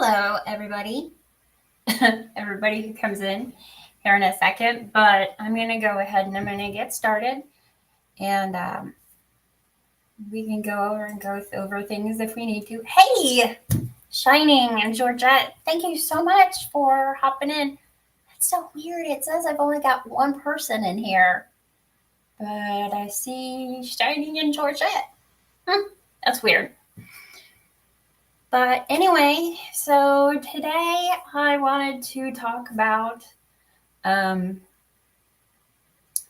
Hello, everybody. Everybody who comes in here in a second, but I'm going to go ahead and I'm going to get started, and we can go over things if we need to. Hey, Shining and Georgette, thank you so much for hopping in. That's so weird. It says I've only got one person in here, but I see Shining and Georgette. That's weird. But anyway, so today I wanted to talk about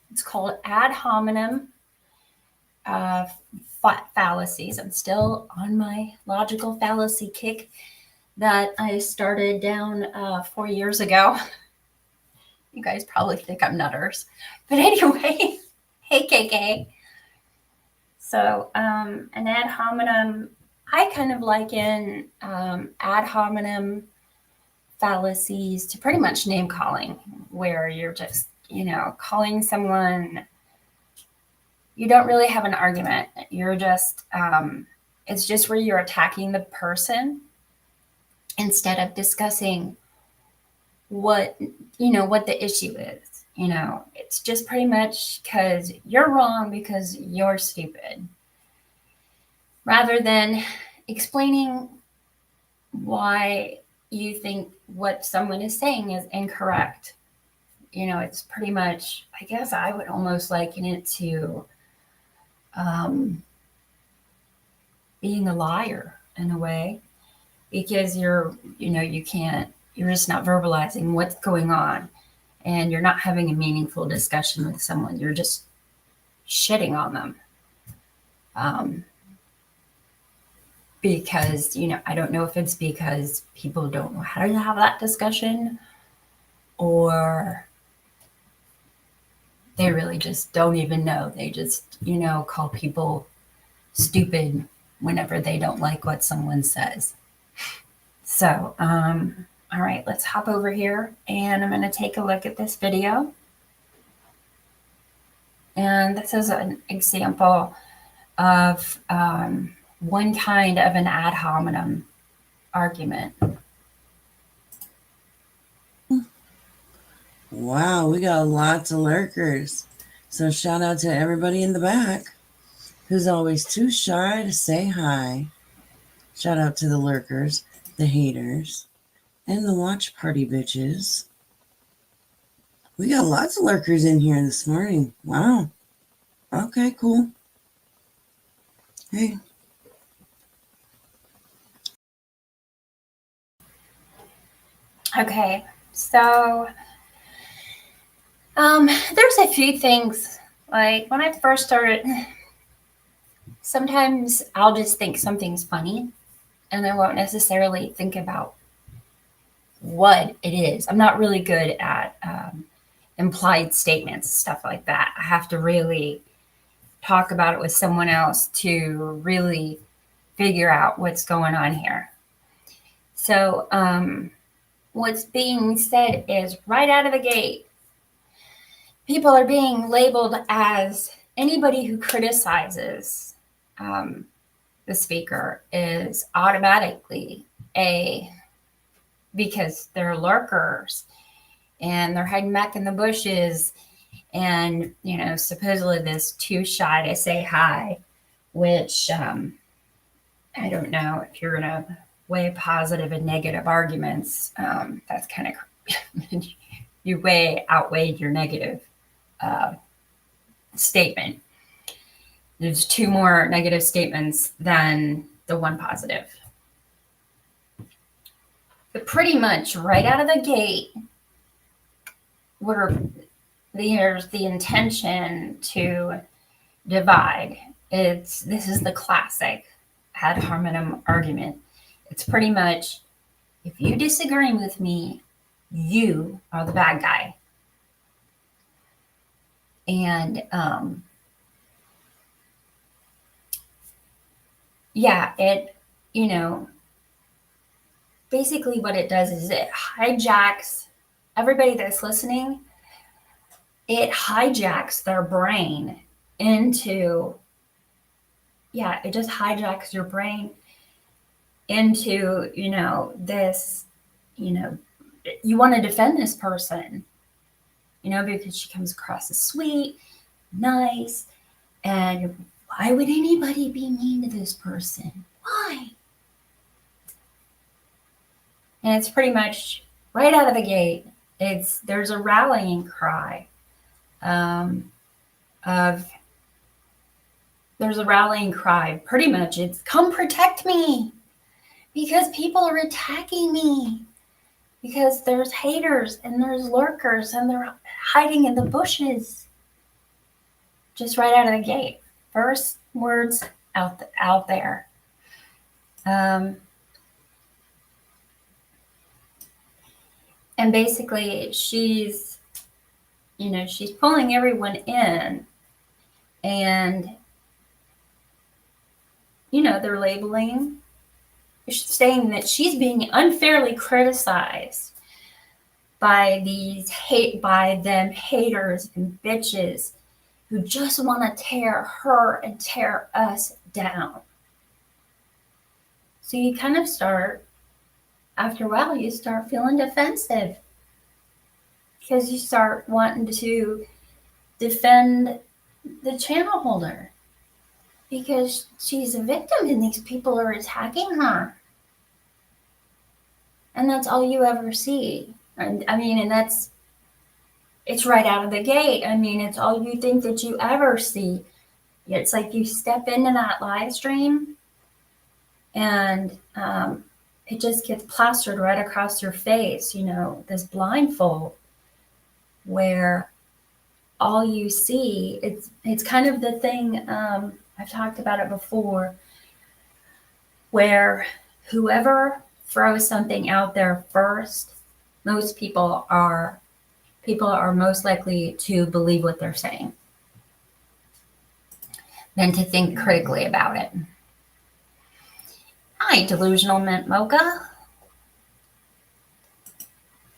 it's called ad hominem fallacies. I'm still on my logical fallacy kick that I started down 4 years ago. You guys probably think I'm nutters, but anyway, hey KK. So an ad hominem, I kind of liken ad hominem fallacies to pretty much name calling, where you're just, calling someone. You don't really have an argument. You're just, it's just where you're attacking the person instead of discussing what the issue is. It's just pretty much because you're wrong because you're stupid, rather than explaining why you think what someone is saying is incorrect. It's pretty much, I guess I would almost liken it to being a liar in a way, because you're just not verbalizing what's going on, and you're not having a meaningful discussion with someone. You're just shitting on them. Because, I don't know if it's because people don't know how to have that discussion, or they really just don't even know. They just, call people stupid whenever they don't like what someone says. So, all right, let's hop over here, and I'm going to take a look at this video. And this is an example of one kind of an ad hominem argument. Wow, we got lots of lurkers. So shout out to everybody in the back who's always too shy to say hi. Shout out to the lurkers, the haters, and the watch party bitches. We got lots of lurkers in here this morning. Wow. Okay, cool. Hey. Okay, so there's a few things. Like when I first started, sometimes I'll just think something's funny, and I won't necessarily think about what it is. I'm not really good at implied statements, stuff like that. I have to really talk about it with someone else to really figure out what's going on here. So what's being said is right out of the gate, people are being labeled as anybody who criticizes the speaker is automatically because they're lurkers and they're hiding back in the bushes, and supposedly this too shy to say hi, which I don't know if you're gonna weigh positive and negative arguments. That's kind of you outweighed your negative statement. There's two more negative statements than the one positive. But pretty much right out of the gate, there's the intention to divide. This is the classic ad hominem argument. It's pretty much, if you disagree with me, you are the bad guy. And it, basically what it does is it hijacks everybody that's listening. It hijacks their brain into, it just hijacks your brain into, this, you want to defend this person, because she comes across as sweet, nice, and why would anybody be mean to this person? Why? And it's pretty much right out of the gate. There's a rallying cry pretty much it's come protect me, because people are attacking me, because there's haters and there's lurkers and they're hiding in the bushes. Just right out of the gate, first words out there. And basically she's pulling everyone in, and they're labeling, saying that she's being unfairly criticized by them haters and bitches who just want to tear her and tear us down. So you kind of after a while, you start feeling defensive, because you start wanting to defend the channel holder, because she's a victim and these people are attacking her. And that's all you ever see. And it's right out of the gate. It's all you think that you ever see. It's like you step into that live stream and it just gets plastered right across your face, this blindfold, where all you see, it's kind of the thing, I've talked about it before, where whoever throws something out there first, most people are most likely to believe what they're saying than to think critically about it. Hi, Delusional Mint Mocha.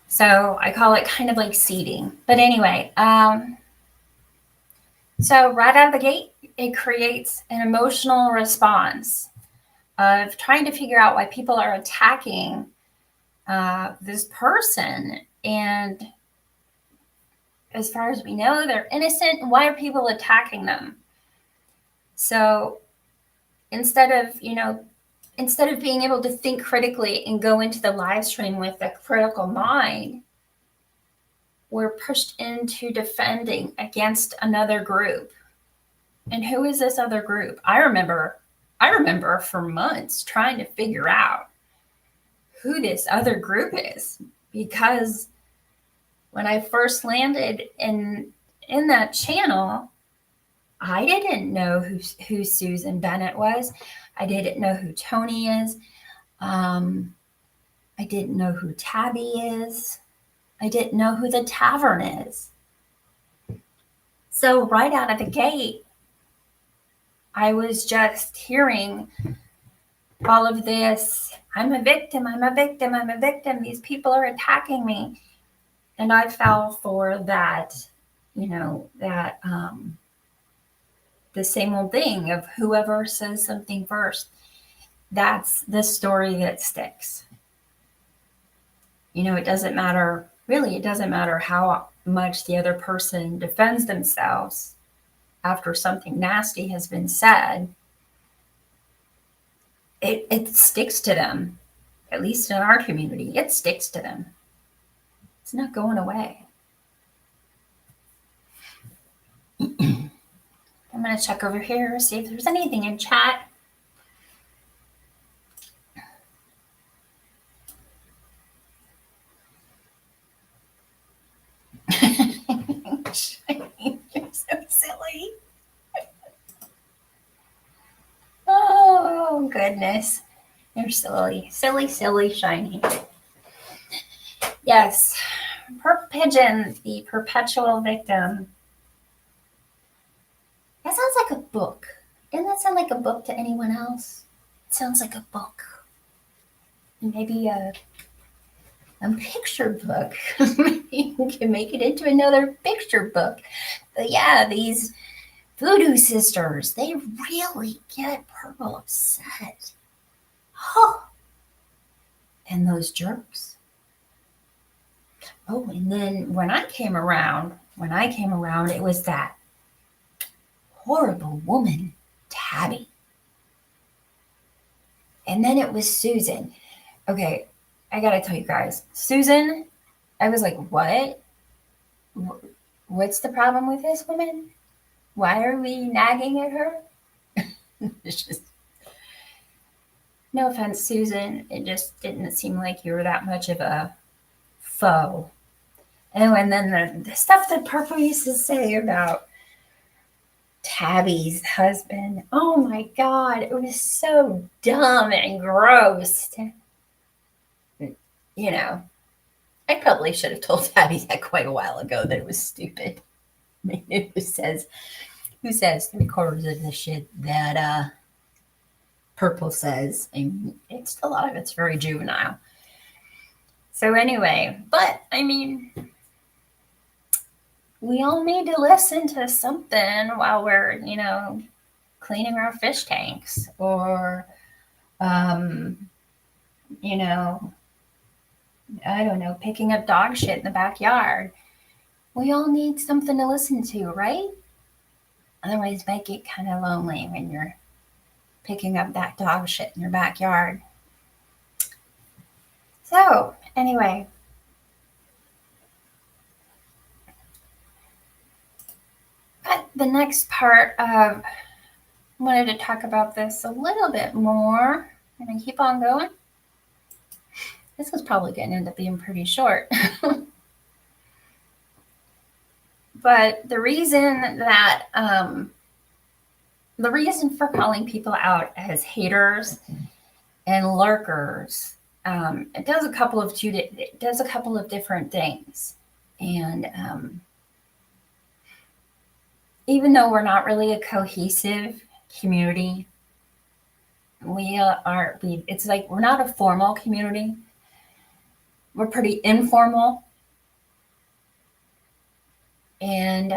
So I call it kind of like seeding. But anyway, so right out of the gate, it creates an emotional response of trying to figure out why people are attacking this person. And as far as we know, they're innocent. Why are people attacking them? So instead of being able to think critically and go into the live stream with a critical mind, we're pushed into defending against another group. And who is this other group? I remember for months trying to figure out who this other group is, because when I first landed in that channel, I didn't know who Susan Bennett was. I didn't know who Tony is. I didn't know who Tabby is. I didn't know who the Tavern is. So right out of the gate, I was just hearing all of this. I'm a victim. I'm a victim. I'm a victim. These people are attacking me. And I fell for that, the same old thing of whoever says something first. That's the story that sticks. It doesn't matter how much the other person defends themselves after something nasty has been said. It sticks to them. At least in our community, it sticks to them. It's not going away. I'm going to check over here, see if there's anything in chat. You're so silly. Oh, goodness. You're silly, silly, silly, shiny. Yes. Purple Pigeon, the perpetual victim. That sounds like a book. Doesn't that sound like a book to anyone else? It sounds like a book. Maybe a picture book. Maybe you can make it into another picture book. But yeah, these voodoo sisters, they really get Purple upset. Oh, and those jerks. Oh, and then when I came around, it was that horrible woman, Tabby. And then it was Susan. Okay, I gotta tell you guys, Susan, I was like, what? What's the problem with this woman? Why are we nagging at her? It's just, no offense, Susan. It just didn't seem like you were that much of a foe. And then the stuff that Purple used to say about Tabby's husband. Oh my God, it was so dumb and gross. You know, I probably should have told Tabby that quite a while ago that it was stupid. Who says 3/4 of the shit that Purple says? I mean, it's a lot of it's very juvenile. So anyway, but I mean, we all need to listen to something while we're, cleaning our fish tanks or, you know, I don't know, picking up dog shit in the backyard. We all need something to listen to, right? Otherwise, it might get kind of lonely when you're picking up that dog shit in your backyard. So, anyway. But the next part of, I wanted to talk about this a little bit more. I'm going to keep on going. This was probably going to end up being pretty short. But the reason for calling people out as haters and lurkers, it does a couple of different things. And even though we're not really a cohesive community, it's like we're not a formal community. We're pretty informal. And,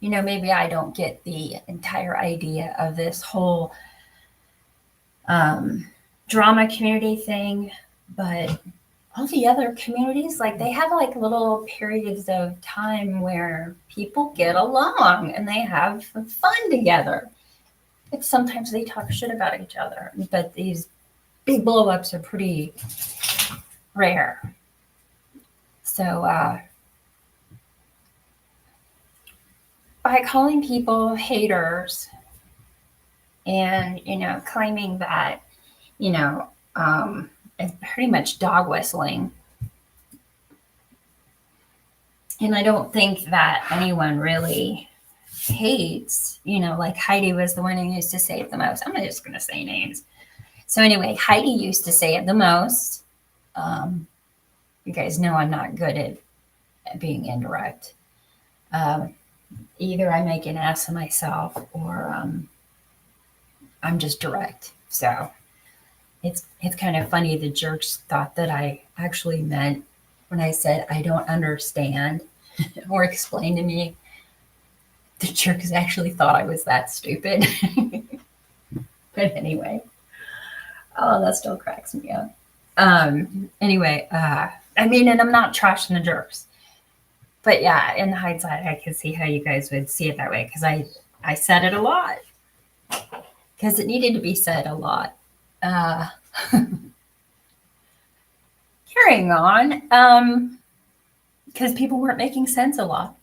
maybe I don't get the entire idea of this whole drama community thing, but all the other communities, like they have like little periods of time where people get along and they have fun together. It's sometimes they talk shit about each other, but these big blow-ups are pretty rare. So by calling people haters and, claiming that, it's pretty much dog whistling. And I don't think that anyone really hates, like Heidi was the one who used to say it the most. I'm just going to say names. So anyway, Heidi used to say it the most. You guys know I'm not good at being indirect. Either I make an ass of myself or I'm just direct. So it's kind of funny. The jerks thought that I actually meant when I said I don't understand or explain to me. The jerks actually thought I was that stupid. But anyway, that still cracks me up. Anyway, and I'm not trashing the jerks. But yeah, in hindsight, I can see how you guys would see it that way because I said it a lot because it needed to be said a lot. Carrying on, because people weren't making sense a lot.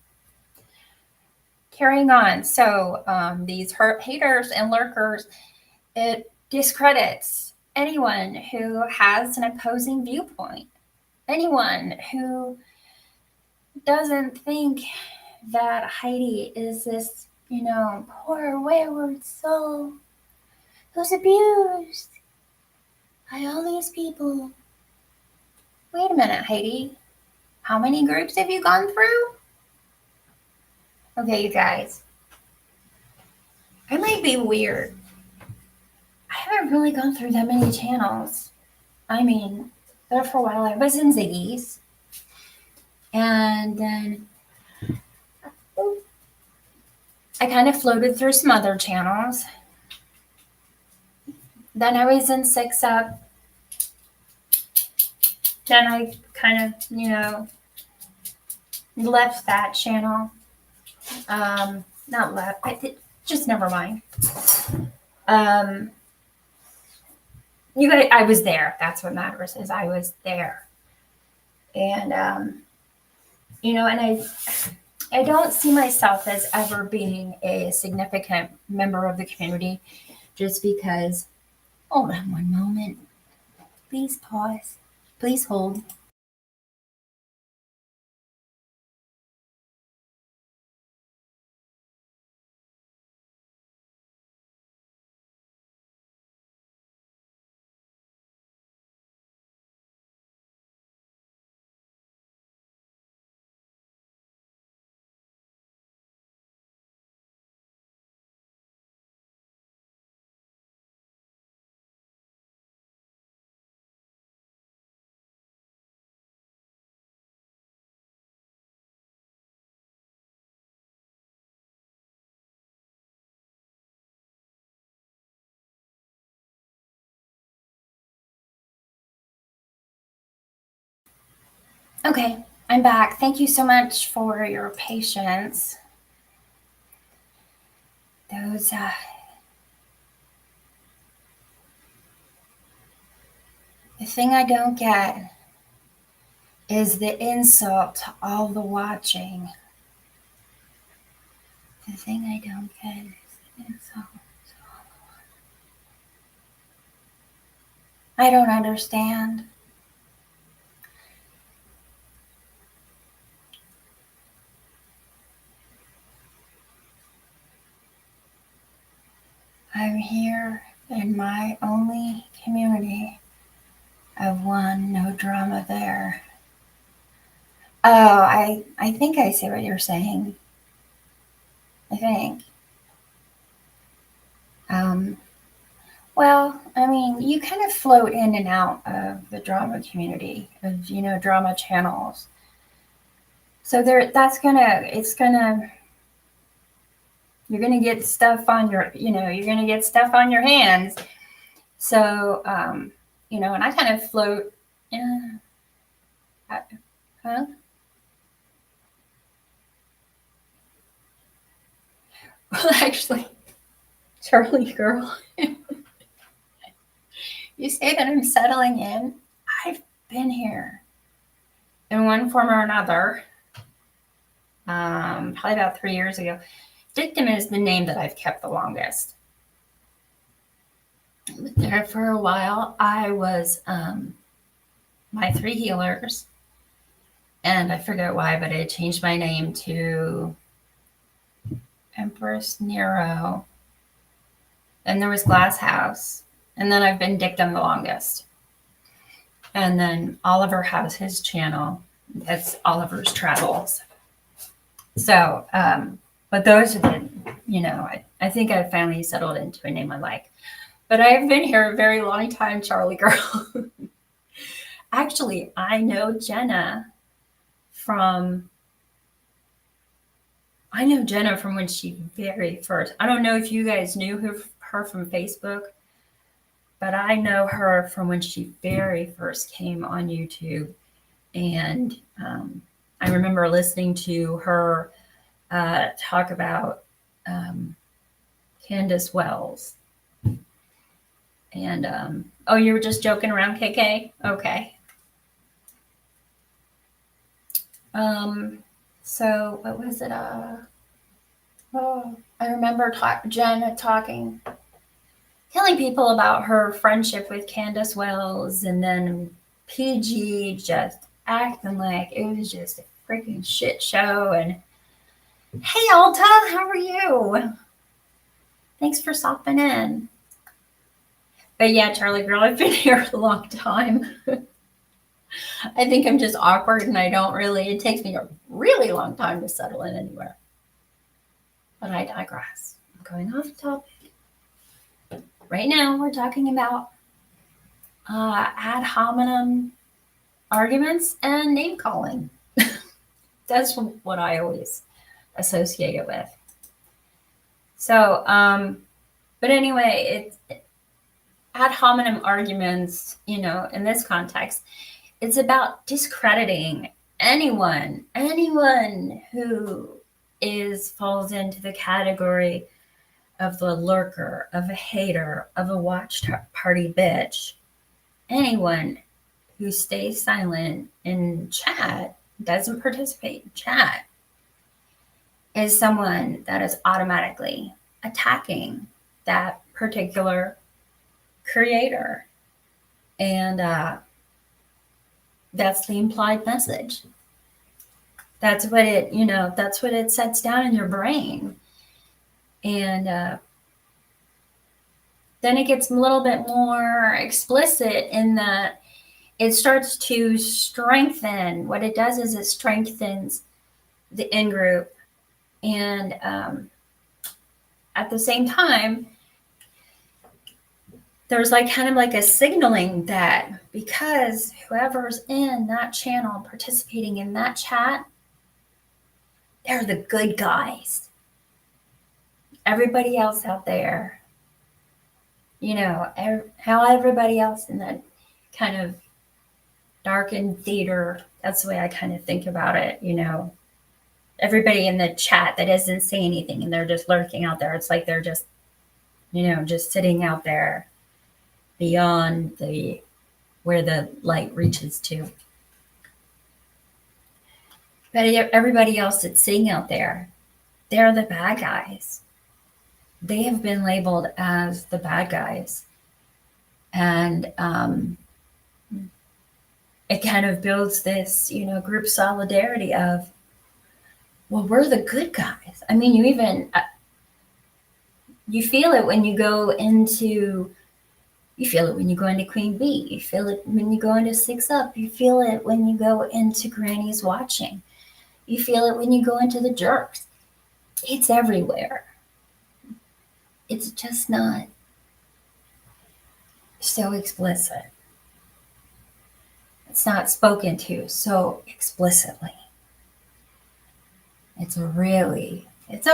Carrying on. So these haters and lurkers, it discredits anyone who has an opposing viewpoint. Anyone who doesn't think that Heidi is this, poor wayward soul who's abused by all these people. Wait a minute, Heidi. How many groups have you gone through? Okay, you guys. I might be weird. I haven't really gone through that many channels. I mean, there for a while I was in Ziggy's. And then I kind of floated through some other channels. then I was in Six Up. Then I kind of, left that channel. Not left. Just never mind. You guys, I was there. That's what matters. Is I was there, and and I don't see myself as ever being a significant member of the community, just because. Hold on one moment. Please pause. Please hold. Okay, I'm back. Thank you so much for your patience. Those, the thing I don't get is the insult to all the watching. The thing I don't get is the insult to all the watching. I don't understand. I'm here in my only community of one, no drama there. Oh, I think I see what you're saying. I think. Well, I mean, you kind of float in and out of the drama community of, drama channels. So you're gonna get stuff on your hands. So, and I kind of float, yeah, huh? Well, actually, Charlie girl, you say that I'm settling in. I've been here in one form or another. Probably about 3 years ago. Dictum is the name that I've kept the longest. I was there for a while. I was my three healers, and I forget why, but I changed my name to Empress Nero. Then there was Glass House, and then I've been Dictum the longest. And then Oliver has his channel. That's Oliver's Travels. So, but those are the, I think I finally settled into a name I like. But I've been here a very long time, Charlie girl. Actually, I know Jenna from when she very first. I don't know if you guys knew her from Facebook, but I know her from when she very first came on YouTube. And I remember listening to her talk about Candace Wells. And oh, you were just joking around, KK? Okay. So what was it? I remember Jen talking, telling people about her friendship with Candace Wells, and then PG just acting like it was just a freaking shit show. And hey, Alta, how are you? Thanks for stopping in. But yeah, Charlie girl, I've been here a long time. I think I'm just awkward, and it takes me a really long time to settle in anywhere. But I digress. I'm going off topic. Right now, we're talking about ad hominem arguments and name calling. That's what I always associate it with. So, but anyway, ad hominem arguments, in this context, it's about discrediting anyone who falls into the category of the lurker, of a hater, of a watch party bitch. Anyone who stays silent in chat, doesn't participate in chat, is someone that is automatically attacking that particular creator. And that's the implied message. That's what it sets down in your brain. And then it gets a little bit more explicit in that it starts to strengthen. What it does is it strengthens the in-group. And at the same time, there's kind of a signaling that because whoever's in that channel participating in that chat, they're the good guys. Everybody else out there, how everybody else in that kind of darkened theater, that's the way I kind of think about it, everybody in the chat that doesn't say anything and they're just lurking out there. It's like they're just, just sitting out there beyond where the light reaches to. But everybody else that's sitting out there, they're the bad guys. They have been labeled as the bad guys. And it kind of builds this, group solidarity of, well, we're the good guys. I mean, you feel it when you go into Queen Bee. You feel it when you go into 6 Up. You feel it when you go into Granny's Watching. You feel it when you go into the Jerks. It's everywhere. It's just not so explicit. It's not spoken to so explicitly. It's a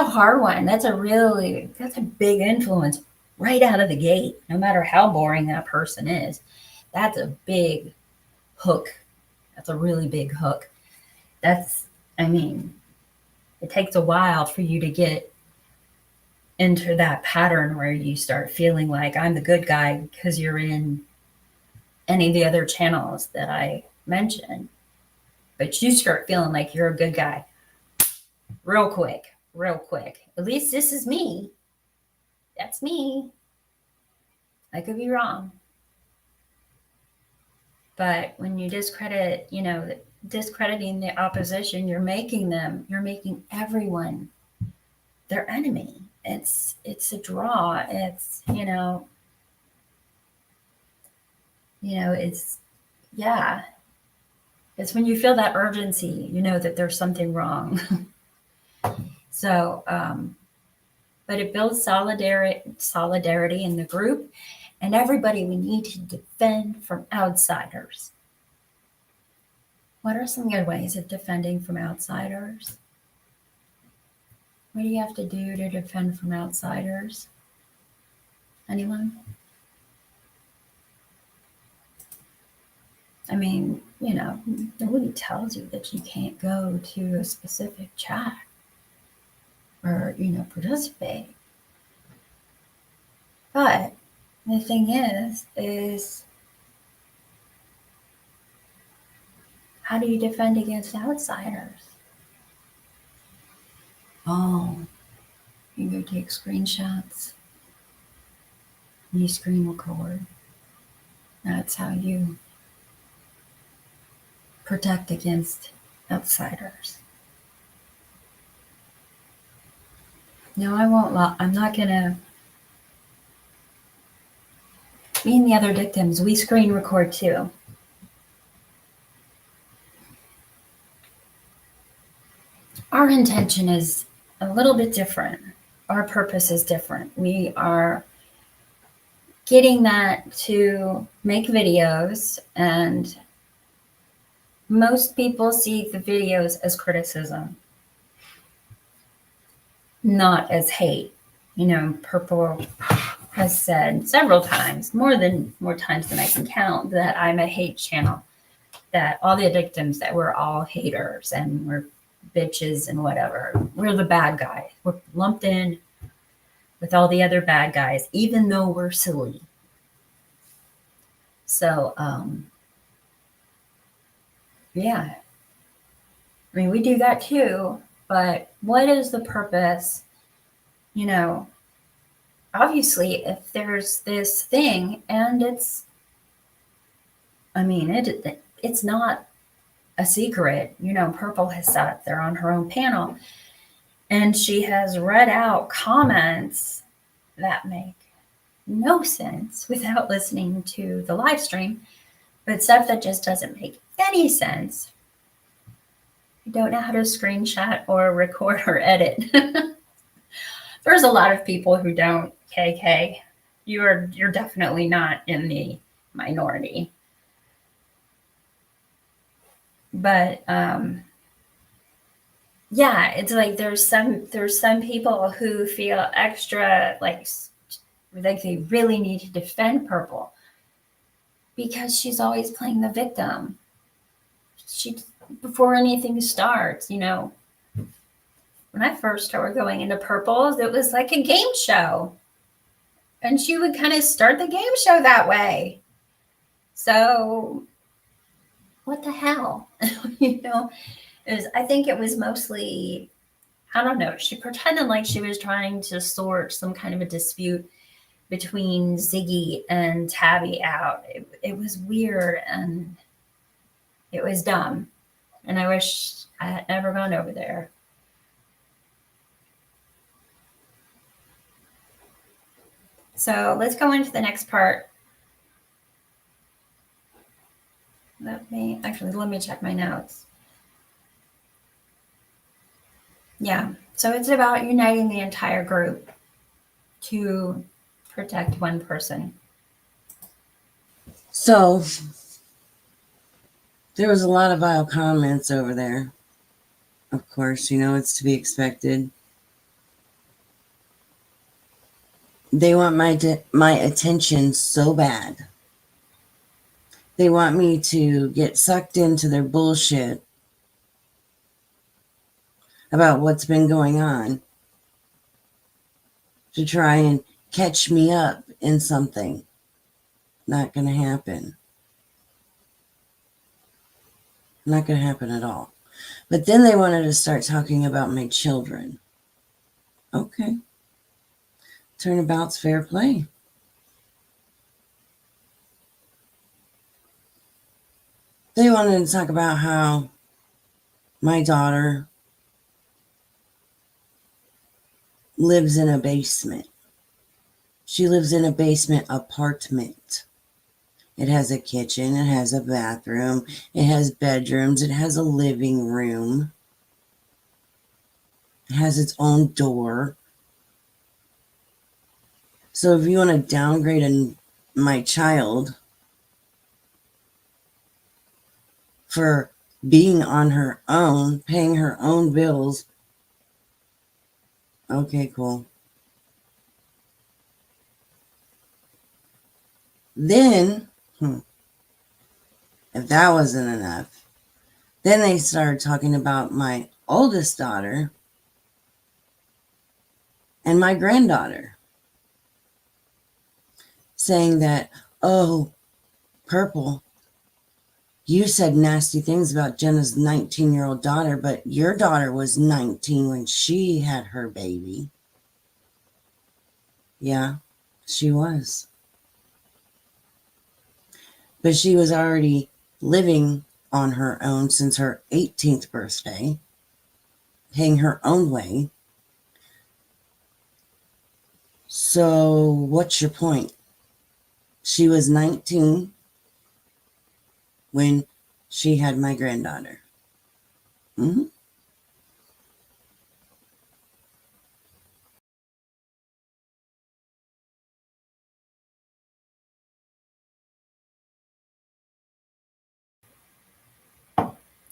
hard one. That's a big influence right out of the gate, no matter how boring that person is. That's a big hook. That's a really big hook. It takes a while for you to get into that pattern where you start feeling like I'm the good guy because you're in any of the other channels that I mentioned. But you start feeling like you're a good guy real quick. At least this is me. That's me. I could be wrong. But when you discredit, discrediting the opposition, you're making everyone their enemy. It's a draw. It's, it's when you feel that urgency, that there's something wrong. So, but it builds solidarity in the group, and everybody we need to defend from outsiders. What are some good ways of defending from outsiders? What do you have to do to defend from outsiders? Anyone? I mean, nobody tells you that you can't go to a specific chat or, participate. But the thing is how do you defend against outsiders? Oh, you go take screenshots. You screen record. That's how you protect against outsiders. No, I won't. I'm not gonna. Me and the other victims, we screen record too. Our intention is a little bit different. Our purpose is different. We are getting that to make videos, and most people see the videos as criticism, not as hate. Purple has said several times, more times than I can count, that I'm a hate channel. That all the victims, that we're all haters and we're bitches and whatever. We're the bad guy. We're lumped in with all the other bad guys, even though we're silly. So, yeah. I mean, we do that too, but what is the purpose? You know, obviously, if there's this thing and it's not a secret. You know, Purple has sat there on her own panel and she has read out comments that make no sense without listening to the live stream, but stuff that just doesn't make any sense. You don't know how to screenshot or record or edit. There's a lot of people who don't, KK. You're definitely not in the minority. But yeah, it's like there's some people who feel extra like they really need to defend Purple because she's always playing the victim. She, before anything starts, you know, when I first started going into Purples, it was like a game show. And she would kind of start the game show that way. So what the hell? You know, I think it was mostly, I don't know, she pretended like she was trying to sort some kind of a dispute between Ziggy and Tabby out. It was weird and it was dumb. And I wish I had never gone over there. So let's go into the next part. Let me check my notes. Yeah, so it's about uniting the entire group to protect one person. So there was a lot of vile comments over there. Of course, you know, it's to be expected. They want my attention so bad. They want me to get sucked into their bullshit about what's been going on, to try and catch me up in something. Not going to happen. Not going to happen at all. But then they wanted to start talking about my children. Okay. Turnabout's fair play. They wanted to talk about how my daughter lives in a basement. She lives in a basement apartment. It has a kitchen, it has a bathroom, it has bedrooms, it has a living room. It has its own door. So if you want to downgrade my child for being on her own, paying her own bills, okay, cool. Then, if that wasn't enough, then they started talking about my oldest daughter and my granddaughter, saying that, oh, Purple, you said nasty things about Jenna's 19-year-old daughter, but your daughter was 19 when she had her baby. Yeah, she was. But she was already living on her own since her 18th birthday, paying her own way. So what's your point? She was 19 when she had my granddaughter. Mm-hmm.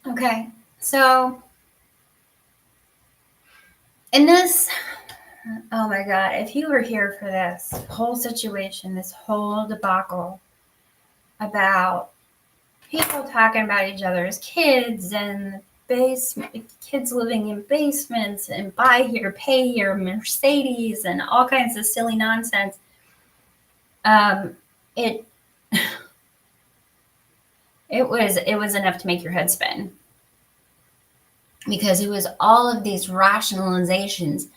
Okay, so in this Oh my God. If you were here for this whole situation, this whole debacle about people talking about each other's kids and kids living in basements and buy here, pay here, Mercedes and all kinds of silly nonsense. It it was enough to make your head spin because it was all of these rationalizations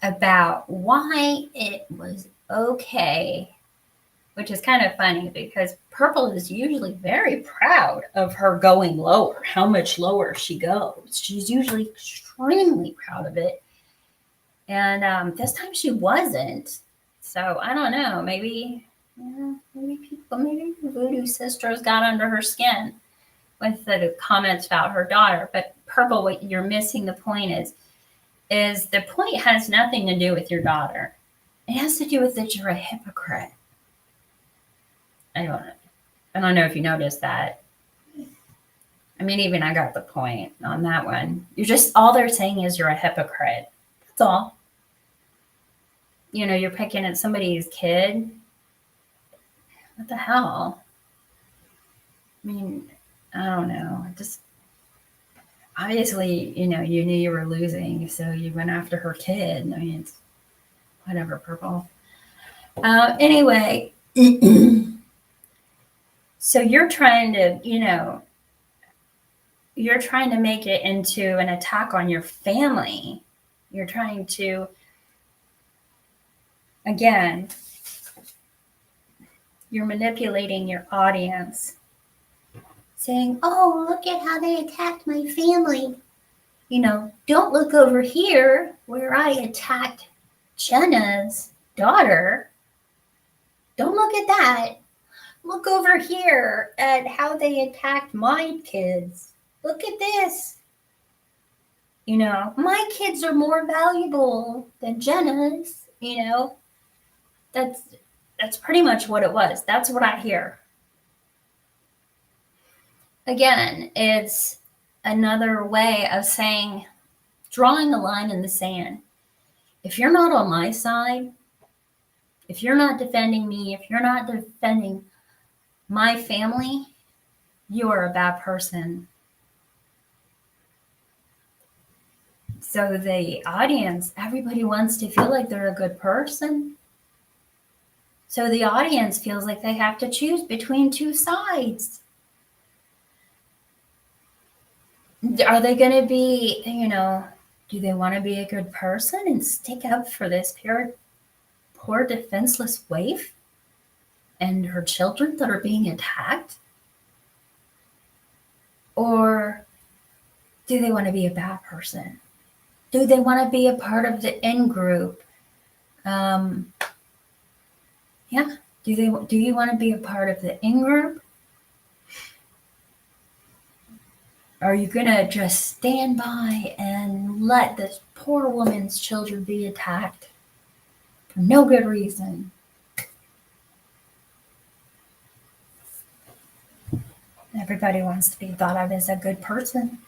about why it was okay, which is kind of funny because Purple is usually very proud of her going lower, how much lower she goes. She's usually extremely proud of it. And this time she wasn't. So I don't know. Maybe, maybe the Voodoo Sisters got under her skin with the comments about her daughter. But Purple, what you're missing the point is the point has nothing to do with your daughter. It has to do with that you're a hypocrite. I don't know if you noticed that. I mean, even I got the point on that one. All they're saying is you're a hypocrite. That's all. You're picking at somebody's kid. What the hell? I mean, I don't know. Just obviously, you knew you were losing, so you went after her kid. I mean, it's whatever, Purple. Anyway, so you're trying to make it into an attack on your family. You're trying to, again, you're manipulating your audience, saying, oh, look at how they attacked my family. Don't look over here where I attacked Jenna's daughter. Don't look at that. Look over here at how they attacked my kids. Look at this. My kids are more valuable than Jenna's. That's pretty much what it was. That's what I hear. Again, it's another way of saying, drawing a line in the sand. If you're not on my side, if you're not defending me, if you're not defending my family, you are a bad person. So the audience, everybody wants to feel like they're a good person. So the audience feels like they have to choose between two sides. Are they going to be, do they want to be a good person and stick up for this poor defenseless waif and her children that are being attacked? Or do they want to be a bad person? Do they want to be a part of the in-group? Do you want to be a part of the in-group? Are you going to just stand by and let this poor woman's children be attacked for no good reason? Everybody wants to be thought of as a good person.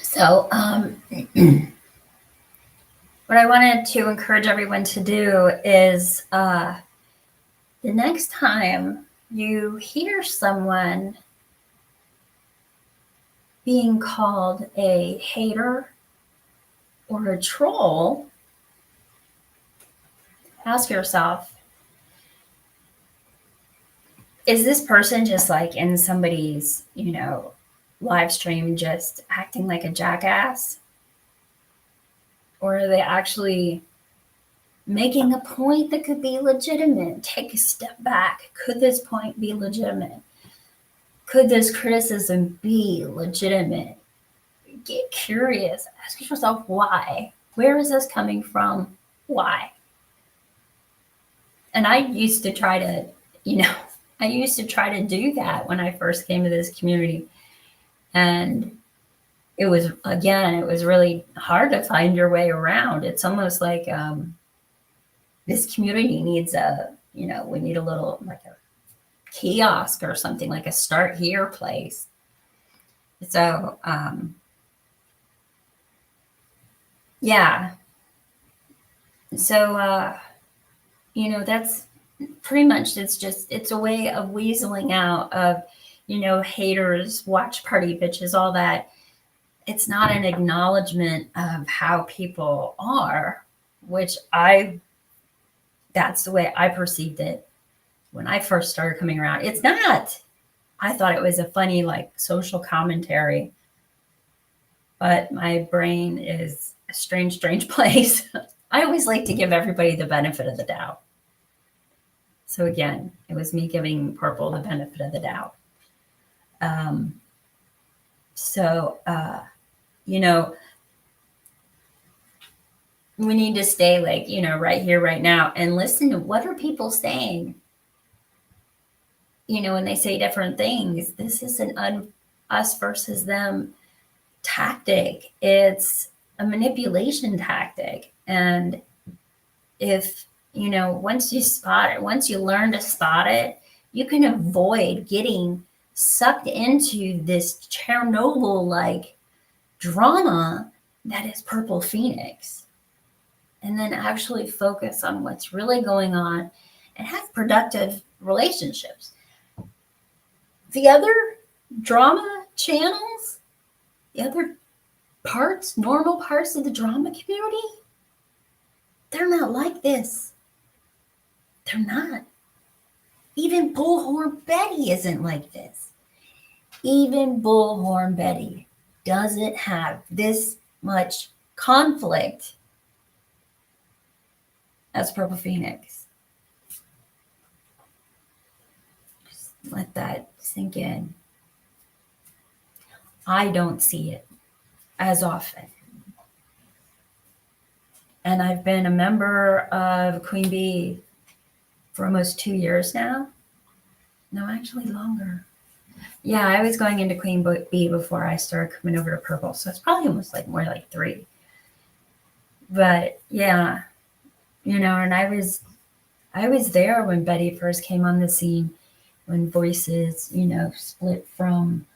So, what I wanted to encourage everyone to do is the next time you hear someone being called a hater or a troll, ask yourself, is this person just like in somebody's, live stream just acting like a jackass? Or are they actually making a point that could be legitimate? Take a step back. Could this point be legitimate? Could this criticism be legitimate? Get curious. Ask yourself why. Where is this coming from? Why? And I used to try to, do that when I first came to this community. And it was really hard to find your way around. It's almost like this community needs we need a little, like a kiosk or something, like a start here place So, yeah. So, that's pretty much, it's a way of weaseling out of, haters, watch party bitches, all that. It's not an acknowledgement of how people are, which that's the way I perceived it when I first started coming around. It's not. I thought it was a funny, like, social commentary, but my brain is a strange, strange place. I always like to give everybody the benefit of the doubt. So again, it was me giving Purple the benefit of the doubt. Um, so, we need to stay, like, right here, right now, and listen to what are people saying. When they say different things, this is an us versus them tactic. It's a manipulation tactic. And if, once you spot it, once you learn to spot it, you can avoid getting sucked into this Chernobyl like drama that is Purple Phoenix. And then actually focus on what's really going on and have productive relationships. The other drama channels, the other normal parts of the drama community, they're not like this. They're not. Even Bullhorn Betty isn't like this. Even Bullhorn Betty doesn't have this much conflict as Purple Phoenix. Just let that sink in. I don't see it as often. And I've been a member of Queen Bee for almost 2 years now. No, actually longer. Yeah, I was going into Queen Bee before I started coming over to Purple. So it's probably almost like more like 3. But yeah, and I was there when Betty first came on the scene, when Voices, split from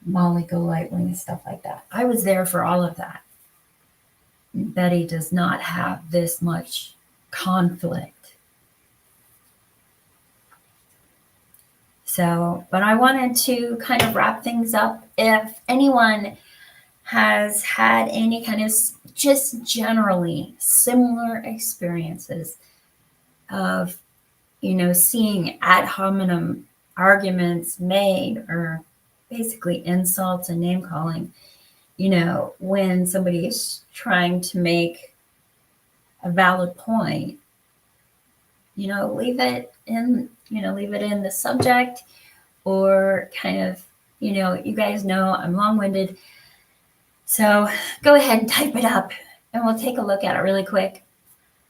Molly Golightwing and stuff like that. I was there for all of that. Betty does not have this much conflict. So, but I wanted to kind of wrap things up. If anyone has had any kind of just generally similar experiences of, seeing ad hominem arguments made, or basically insults and name calling, when somebody is trying to make a valid point, leave it in the subject, or kind of, you guys know I'm long-winded. So go ahead and type it up and we'll take a look at it really quick.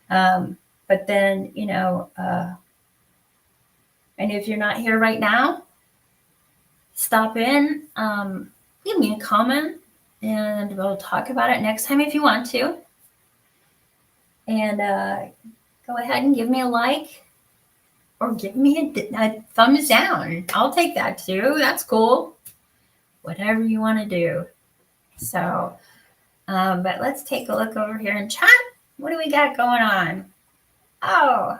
But then, and if you're not here right now, stop in, leave me a comment, and we'll talk about it next time if you want to. And go ahead and give me a like, or give me a thumbs down. I'll take that too. That's cool. Whatever you want to do. So, but let's take a look over here in chat. What do we got going on? Oh,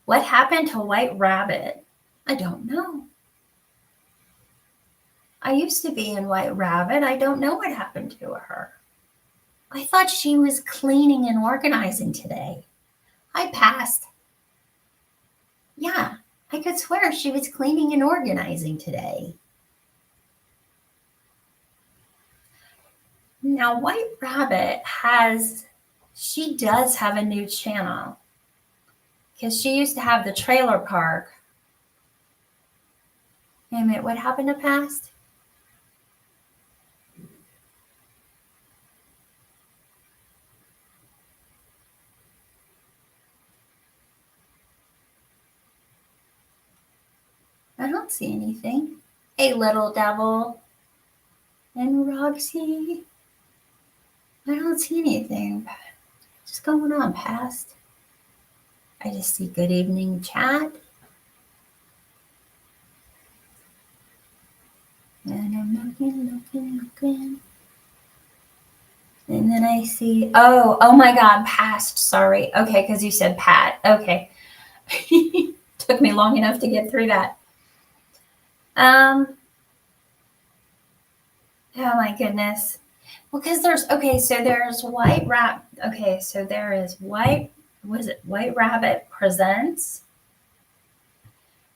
what happened to White Rabbit? I don't know. I used to be in White Rabbit. I don't know what happened to her. I thought she was cleaning and organizing today. I passed. Yeah, I could swear she was cleaning and organizing today. Now, White Rabbit she does have a new channel, because she used to have the trailer park. Wait a minute, what happened to Past? I don't see anything. Hey, Little Devil and Roxy. I don't see anything. What's going on, Past? I just see good evening chat. And I'm looking. And then I see, oh my God, past. Sorry. Okay, because you said Pat. Okay. Took me long enough to get through that. Oh my goodness. Well, because so there's White Rabbit. Okay, so there is White Rabbit Presents,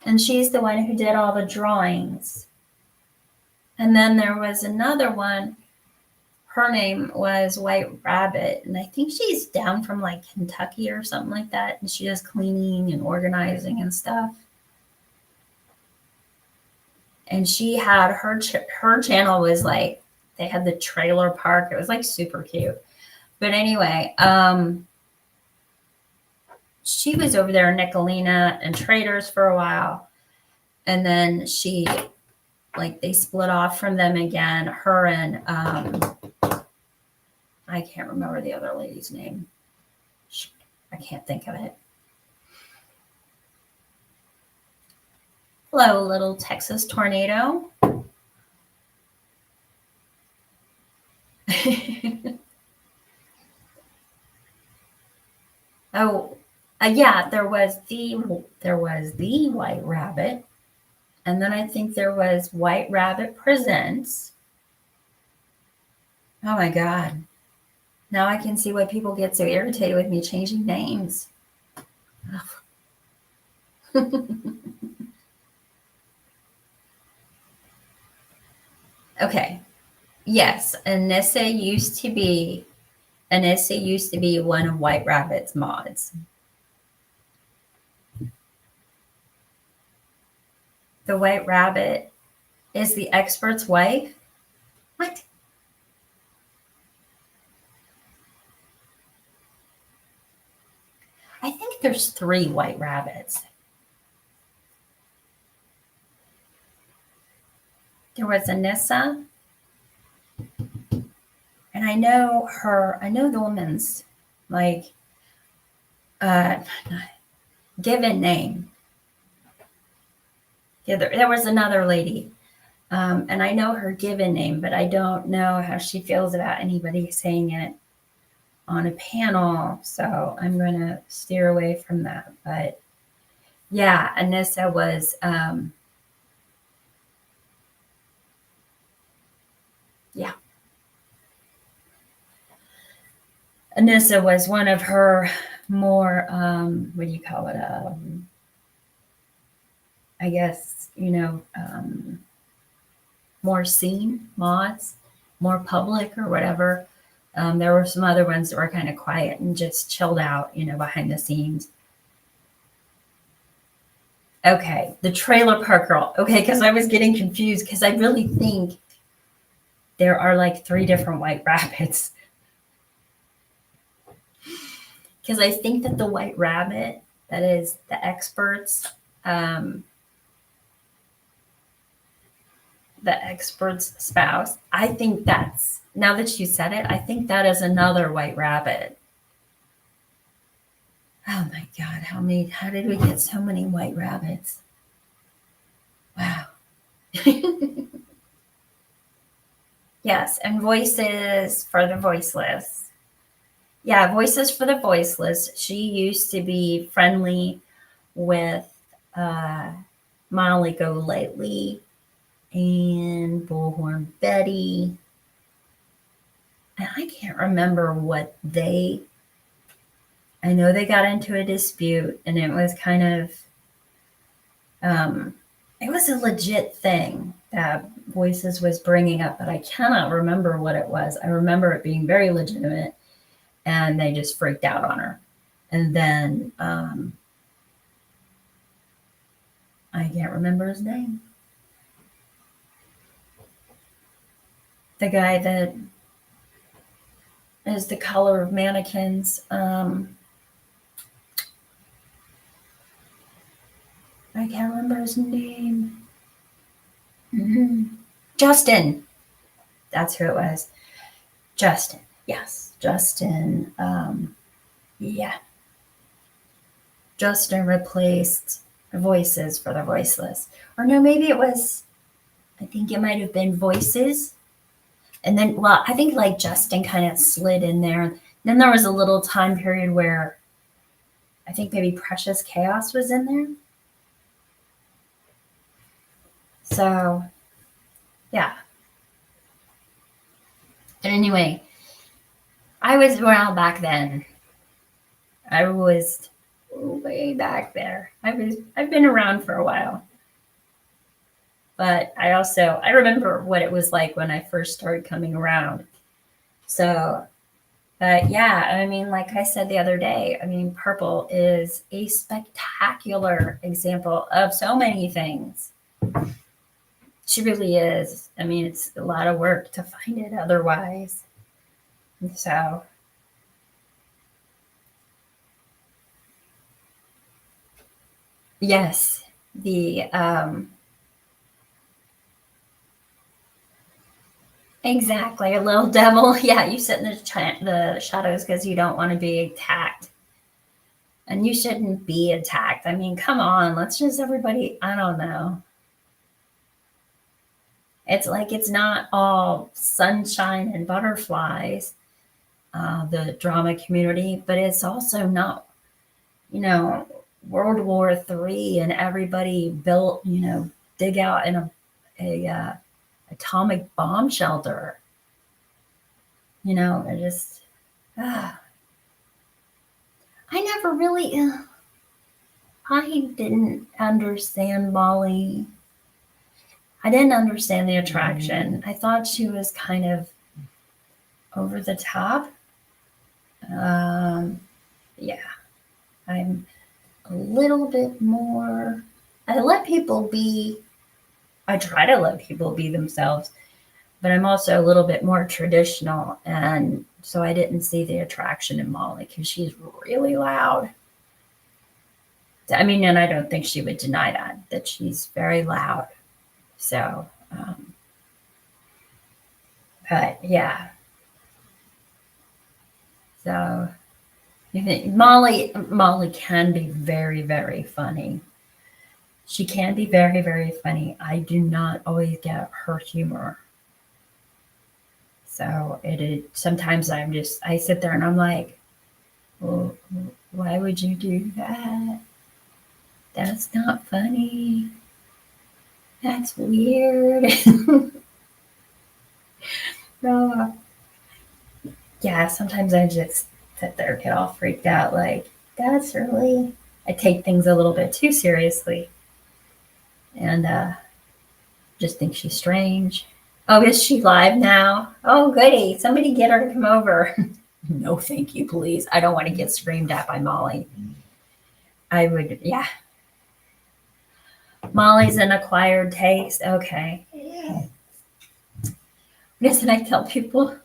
and she's the one who did all the drawings. And then there was another one. Her name was White Rabbit, and I think she's down from like Kentucky or something like that, and she does cleaning and organizing and stuff. And she had her channel was like they had the trailer park. It was like super cute. But anyway, she was over there in Nicolina and Traders for a while, and then they split off from them again. Her and I can't remember the other lady's name. I can't think of it. Hello, little Texas tornado. Yeah, there was the White Rabbit, and then I think there was White Rabbit Presents. Oh my God. Now I can see why people get so irritated with me changing names. Okay. Yes, Anissa used to be one of White Rabbit's mods. The White Rabbit is the expert's wife? What? I think there's 3 White Rabbits. There was Anissa, and I know the woman's like given name. Yeah, there was another lady, and I know her given name, but I don't know how she feels about anybody saying it on a panel, so I'm going to steer away from that. But yeah, Anissa was, Anissa was one of her more, what do you call it? I guess, more seen mods, more public or whatever. There were some other ones that were kind of quiet and just chilled out, behind the scenes. Okay, the Trailer Park Girl. Okay, because I was getting confused because I really think there are like 3 different White Rabbits. Because I think that the White Rabbit, that is the expert's spouse, I think that's, now that you said it, I think that is another White Rabbit. Oh my God, how did we get so many White Rabbits? Wow. Yes, and Voices for the Voiceless. Yeah, Voices for the Voiceless. She used to be friendly with Molly Golightly and Bullhorn Betty. And I can't remember I know they got into a dispute, and it was kind of, it was a legit thing that Voices was bringing up, but I cannot remember what it was. I remember it being very legitimate, and they just freaked out on her. And then I can't remember his name. The guy that is the color of mannequins. I can't remember his name. Justin. That's who it was. Justin. Yes. Justin. Yeah. Justin replaced Voices for the Voiceless. Or no, maybe it was I think it might have been Voices. And then, well, I think like Justin kind of slid in there. Then there was a little time period where I think maybe Precious Chaos was in there. So, yeah. But anyway, I was around back then. I was way back there. I've been around for a while. But I remember what it was like when I first started coming around. So, but yeah, I mean, like I said the other day, I mean, Purple is a spectacular example of so many things. She really is. I mean, it's a lot of work to find it otherwise. So, yes, the exactly a little devil. Yeah, you sit in the shadows because you don't want to be attacked, and you shouldn't be attacked. I mean, come on, let's just everybody. I don't know. It's like it's not all sunshine and butterflies, the drama community, but it's also not, you know, World War III and everybody built, dig out in a atomic bomb shelter. I just, I never really, I didn't understand Molly. I didn't understand the attraction. I thought she was kind of over the top. Yeah, I'm a little bit more. I let people be. I try to let people be themselves, but I'm also a little bit more traditional, and so I didn't see the attraction in Molly because she's really loud. I mean, and I don't think she would deny that she's very loud. So, but yeah. So you think Molly can be very, very funny. She can be very, very funny. I do not always get her humor. So sometimes I sit there and I'm like, well, why would you do that? That's not funny. That's weird. No, yeah, sometimes I just sit there and get all freaked out. Like, that's really, I take things a little bit too seriously and just think she's strange. Oh, is she live now? Oh, goody. Somebody get her to come over. No, thank you, please. I don't want to get screamed at by Molly. I would, yeah. Molly's an acquired taste. Okay. Yeah. Doesn't I tell people?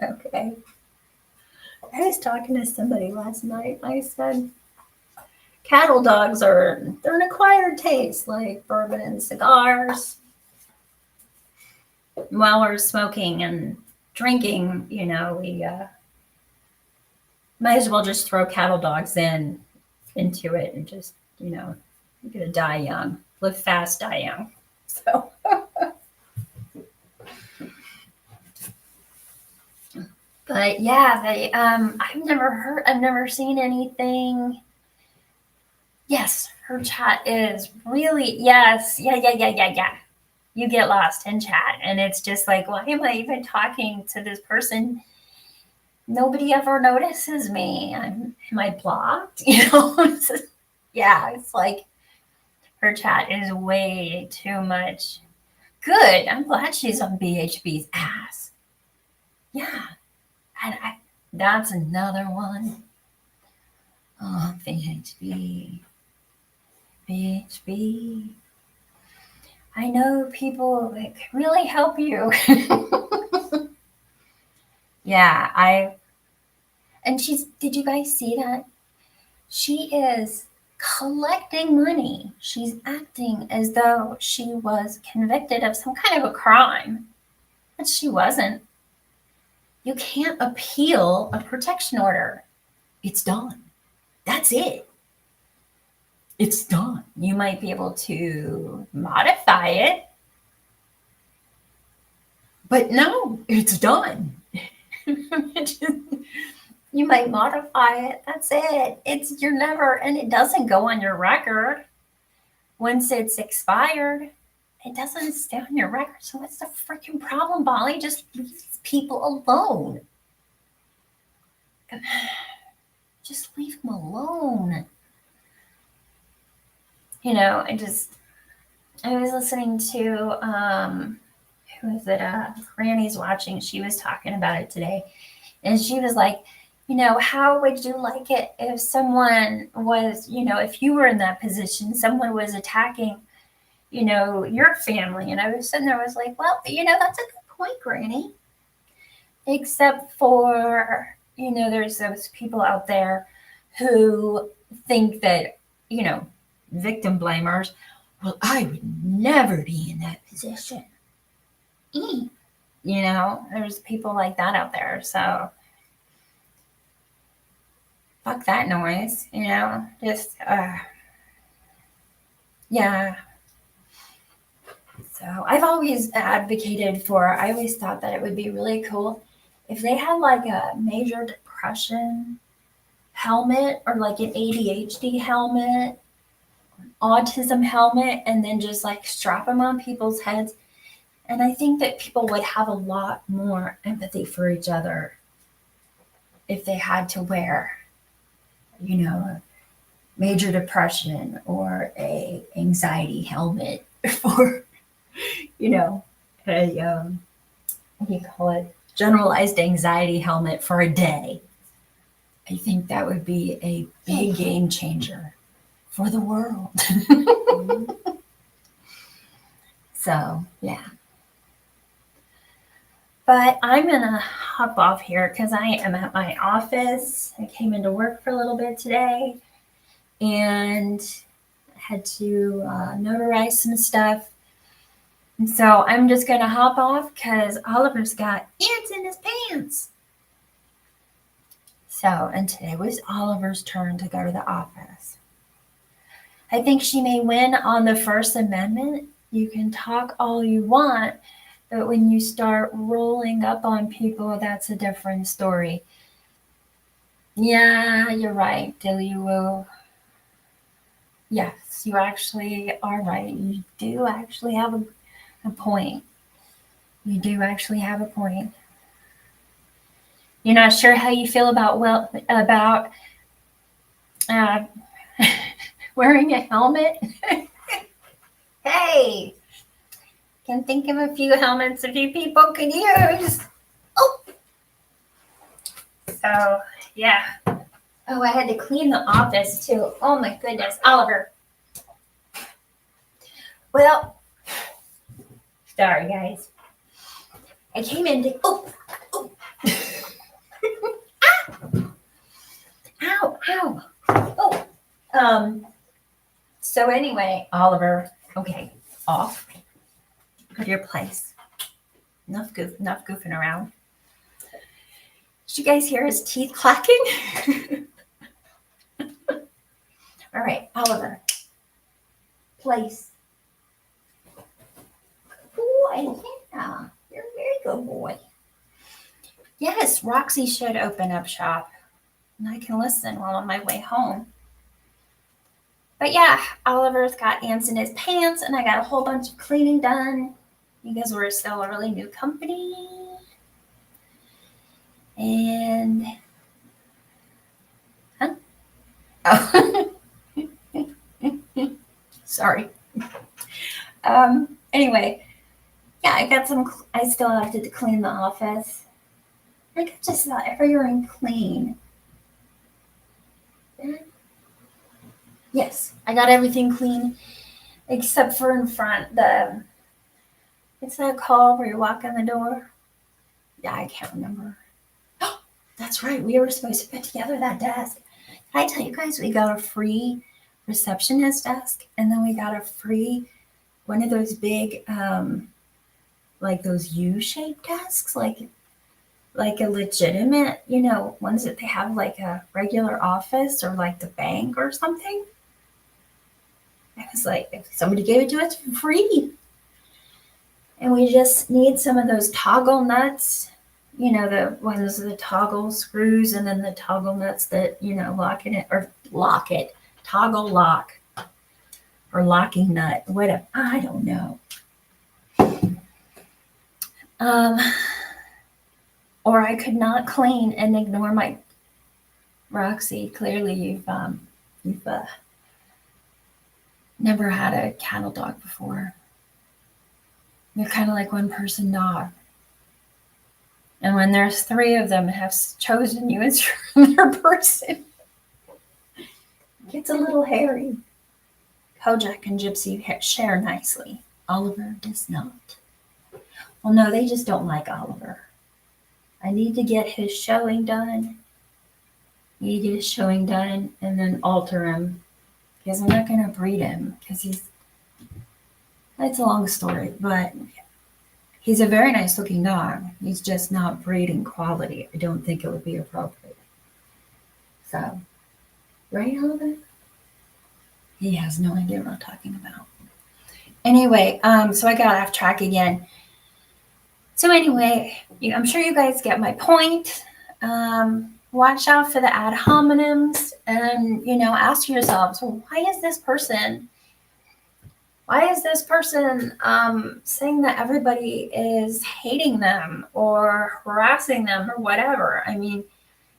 Okay. I was talking to somebody last night. I said, cattle dogs they're an acquired taste, like bourbon and cigars. While we're smoking and drinking, we might as well just throw cattle dogs into it and just, you're gonna die young. Live fast, die young. So but yeah, I've never seen anything. Yes, her chat is really, yes, yeah. You get lost in chat and it's just like, why am I even talking to this person? Nobody ever notices me. Am I blocked? Yeah, it's like her chat is way too much. Good. I'm glad she's on BHB's ass. Yeah. And that's another one. Oh, BHB. BHB. I know people that can really help you. Yeah, and did you guys see that? She is collecting money. She's acting as though she was convicted of some kind of a crime, but she wasn't. You can't appeal a protection order. It's done. That's it. It's done. You might be able to modify it. But no, it's done. You might modify it. That's it. You're never, and it doesn't go on your record. Once it's expired, it doesn't stay on your record. So what's the freaking problem, Molly? Just leave these people alone. Just leave them alone. You know, I was listening to, who is it? Granny's watching. She was talking about it today. And she was like, you know, how would you like it if someone was, you know, if you were in that position, someone was attacking, you know, your family? And I was sitting there, I was like, well, you know, that's a good point, Granny. Except for, you know, there's those people out there who think that, you know, victim blamers, well, I would never be in that position. You know, there's people like that out there. So fuck that noise, you know, just, yeah. So I've always advocated for, I always thought that it would be really cool if they had like a major depression helmet or like an ADHD helmet, autism helmet, and then just like strap them on people's heads. And I think that people would have a lot more empathy for each other if they had to wear, you know, a major depression or a anxiety helmet for, you know, a what do you call it? Generalized anxiety helmet for a day. I think that would be a big game changer for the world. So, yeah. But I'm going to hop off here because I am at my office. I came into work for a little bit today and had to notarize some stuff. And so I'm just going to hop off because Oliver's got ants in his pants. So, and today was Oliver's turn to go to the office. I think she may win on the First Amendment. You can talk all you want, but when you start rolling up on people, that's a different story. Yeah, you're right, Dilly-woo. Yes, you actually are right. You do actually have a point. You do actually have a point. You're not sure how you feel about wearing a helmet? Hey, can think of a few helmets a few people could use. Oh, so yeah. Oh, I had to clean the office too. Oh my goodness, Oliver. Well, sorry guys. I came in to ah! Ow. Oh. So anyway, Oliver, okay, off. Go to your place. Enough goofing around. Did you guys hear his teeth clacking? All right, Oliver. Place. Boy, yeah. You're a very good boy. Yes, Roxy should open up shop. And I can listen while on my way home. But yeah, Oliver's got ants in his pants, and I got a whole bunch of cleaning done because we're still a really new company. And, Oh. Sorry. Anyway, yeah, I still have to clean the office. I got just about everything clean. Yes, I got everything clean except for in front. What's that called where you walk in the door? Yeah, I can't remember. Oh, that's right. We were supposed to put together that desk. Did I tell you guys we got a free receptionist desk, and then we got a free one of those big, like those U-shaped desks, like a legitimate, you know, ones that they have like a regular office or like the bank or something. I was like, if somebody gave it to us for free. And we just need some of those toggle nuts, you know, the ones, the toggle screws, and then the toggle nuts that, you know, toggle lock, or locking nut, whatever. I don't know. Um, or I could not clean and ignore my Roxy. Clearly, you've never had a cattle dog before. They're kind of like one person dog. And when there's three of them have chosen you as their person, it gets a little hairy. Kojak and Gypsy share nicely. Oliver does not. Well, no, they just don't like Oliver. I need to get his showing done. Need to get his showing done and then alter him, because I'm not going to breed him, because it's a long story, but he's a very nice looking dog. He's just not breeding quality. I don't think it would be appropriate. So, right, Oliver? He has no idea what I'm talking about. Anyway, so I got off track again. So anyway, I'm sure you guys get my point. Watch out for the ad hominems, and, you know, ask yourselves, well, why is this person saying that everybody is hating them or harassing them or whatever? I mean,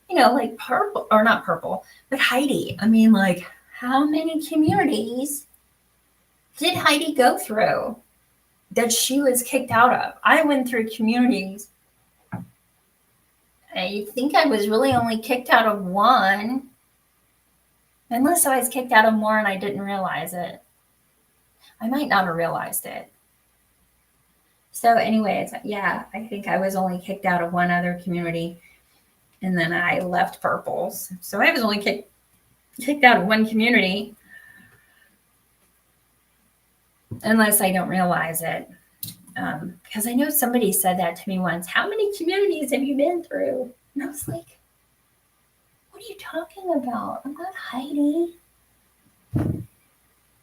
you know, like but Heidi. I mean, like, how many communities did Heidi go through that she was kicked out of? I went through communities. I think I was really only kicked out of one, unless I was kicked out of more and I didn't realize it. I might not have realized it. So anyway, yeah, I think I was only kicked out of one other community, and then I left Purples. So I was only kicked out of one community, unless I don't realize it. Because I know somebody said that to me once. How many communities have you been through? And I was like, what are you talking about? I'm not Heidi.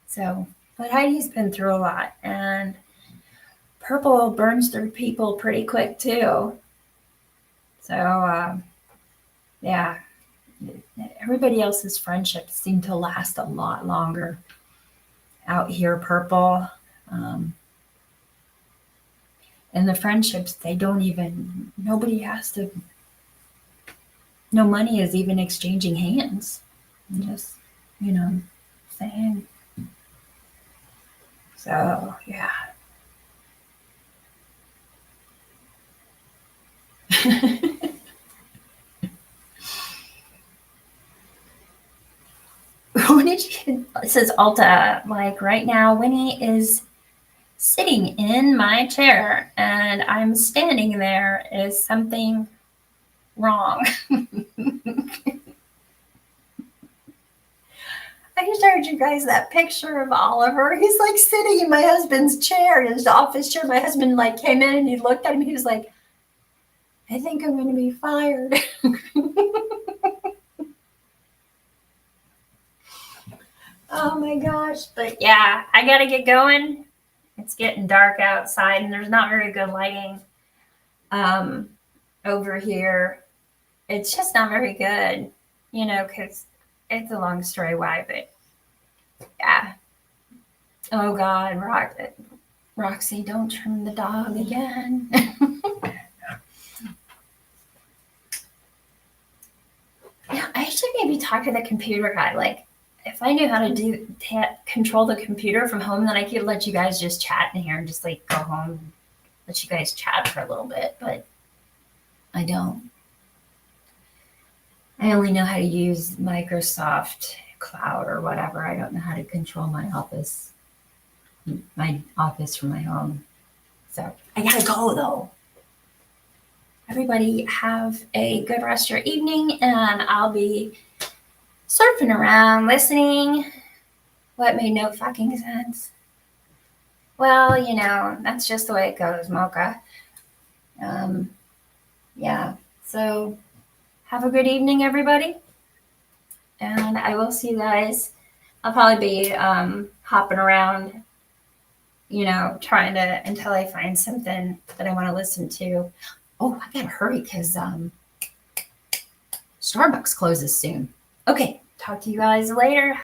So, but Heidi's been through a lot, and Purple burns through people pretty quick too. So, yeah, everybody else's friendships seem to last a lot longer. Out here, Purple. And the friendships, no money is even exchanging hands. I'm just, you know, saying. So, yeah. It says Alta, like right now, Winnie is sitting in my chair and I'm standing there. Is something wrong? I showed you guys that picture of Oliver. He's like sitting in my husband's chair, in his office chair. My husband like came in and he looked at him. He was like, I think I'm going to be fired. Oh my gosh. But yeah, I got to get going. It's getting dark outside and there's not very good lighting over here. It's just not very good, you know, because it's a long story why, but yeah. Oh God, Roxy, don't trim the dog again. Yeah, I should maybe talk to the computer guy. Like, if I knew how to control the computer from home, then I could let you guys just chat in here and just like go home and let you guys chat for a little bit, but I don't. I only know how to use Microsoft Cloud or whatever. I don't know how to control my office from my home. So I gotta go though. Everybody have a good rest of your evening, and I'll be surfing around listening. What made no fucking sense? Well, you know, that's just the way it goes, Mocha. Yeah, so have a good evening, everybody. And I will see you guys. I'll probably be hopping around trying to until I find something that I want to listen to. Oh, I gotta hurry because Starbucks closes soon. Okay, talk to you guys later.